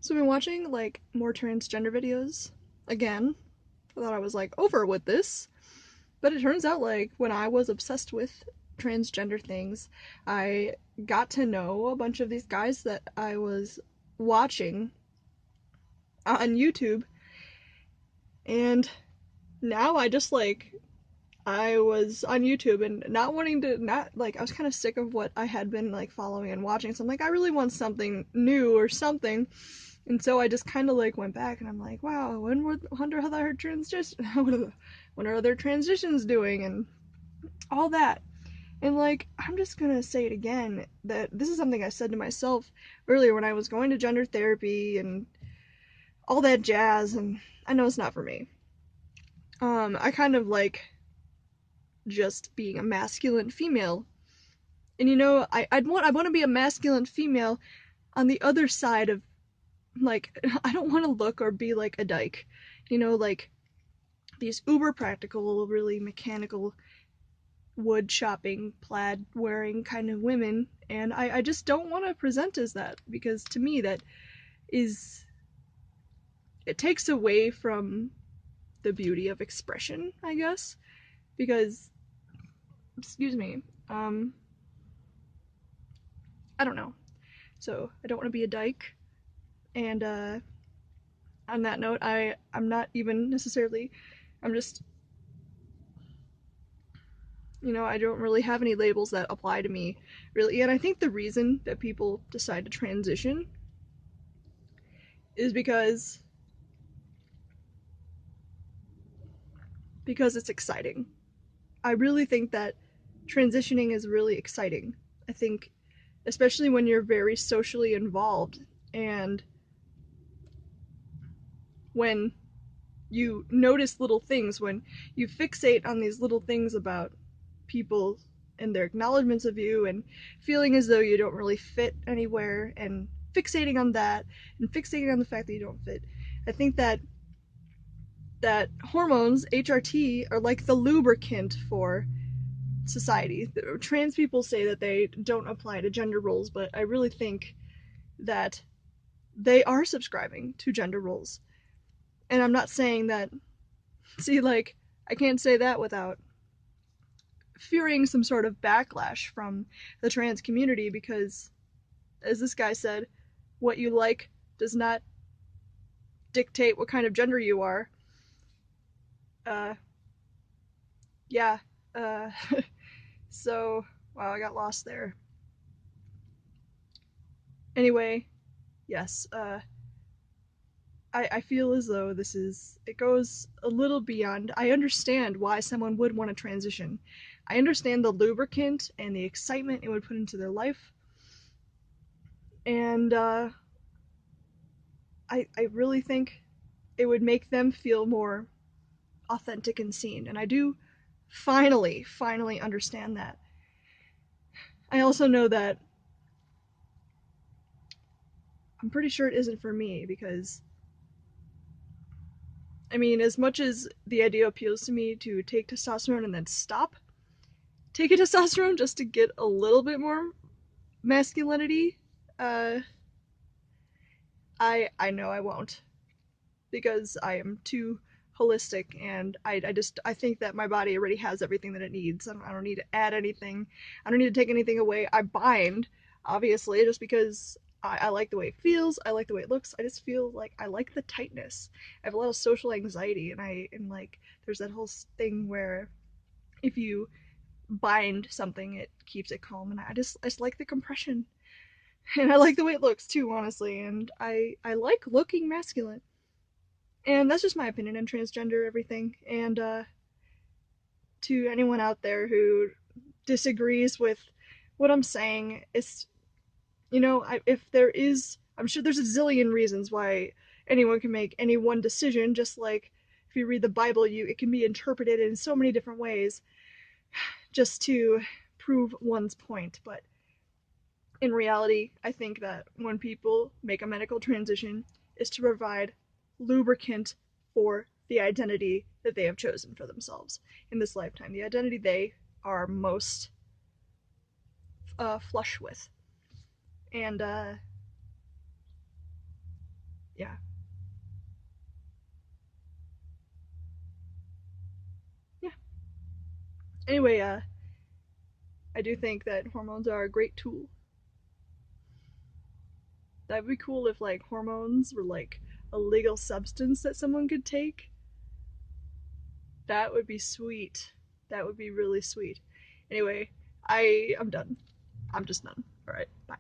So I've been watching like more transgender videos again. I thought I was like over with this, but it turns out like when I was obsessed with transgender things, I got to know a bunch of these guys that I was watching on YouTube, and now I just like I was on YouTube and not wanting to not like I was kind of sick of what I had been like following and watching. So I'm like I really want something new or something. And so I just kind of like went back and I'm like, wow, wonder how their transition, what are their transitions doing and all that. And like, I'm just gonna say it again that this is something I said to myself earlier when I was going to gender therapy and all that jazz. And I know it's not for me. I kind of like just being a masculine female. And you know, I want to be a masculine female on the other side of like I don't want to look or be like a dyke. You know, like these uber practical, really mechanical, wood chopping, plaid wearing kind of women, and I just don't want to present as that because to me that is it takes away from the beauty of expression, I guess, because excuse me, I don't know. So I don't want to be a dyke, and on that note, I'm not even necessarily. I'm just I don't really have any labels that apply to me, really. And I think the reason that people decide to transition is because it's exciting. I really think that transitioning is really exciting. I think, especially when you're very socially involved and when you notice little things, when you fixate on these little things about people and their acknowledgments of you and feeling as though you don't really fit anywhere and fixating on that and fixating on the fact that you don't fit. I think that hormones, HRT, are like the lubricant for society. Trans people say that they don't apply to gender roles, but I really think that they are subscribing to gender roles. And I'm not saying that, see, like, I can't say that without fearing some sort of backlash from the trans community because, as this guy said, what you like does not dictate what kind of gender you are. Uh, yeah. Uh, so, wow, I got lost there. Anyway, yes, I feel as though it goes a little beyond. I understand why someone would want to transition. I understand the lubricant and the excitement it would put into their life. And I really think it would make them feel more authentic and seen. And I do finally understand that. I also know that I'm pretty sure it isn't for me because, I mean, as much as the idea appeals to me to take testosterone and then stop taking testosterone just to get a little bit more masculinity, uh, I know I won't because I am too holistic and I think that my body already has everything that it needs. I don't need to add anything. I don't need to take anything away. I bind, obviously, just because I like the way it feels. I like the way it looks. I just feel like I like the tightness. I have a lot of social anxiety, and like there's that whole thing where if you bind something, it keeps it calm, and I just like the compression, and I like the way it looks too, honestly, and I like looking masculine. And that's just my opinion on transgender everything. And to anyone out there who disagrees with what I'm saying, it's if there is, I'm sure there's a zillion reasons why anyone can make any one decision. Just like if you read the Bible, it can be interpreted in so many different ways, just to prove one's point. But in reality, I think that when people make a medical transition, is to provide lubricant for the identity that they have chosen for themselves in this lifetime, the identity they are most flush with. And Yeah. Yeah. Anyway, I do think that hormones are a great tool. That'd be cool if like hormones were like a legal substance that someone could take. That would be sweet. That would be really sweet. Anyway, I'm done. I'm just done. All right. Bye.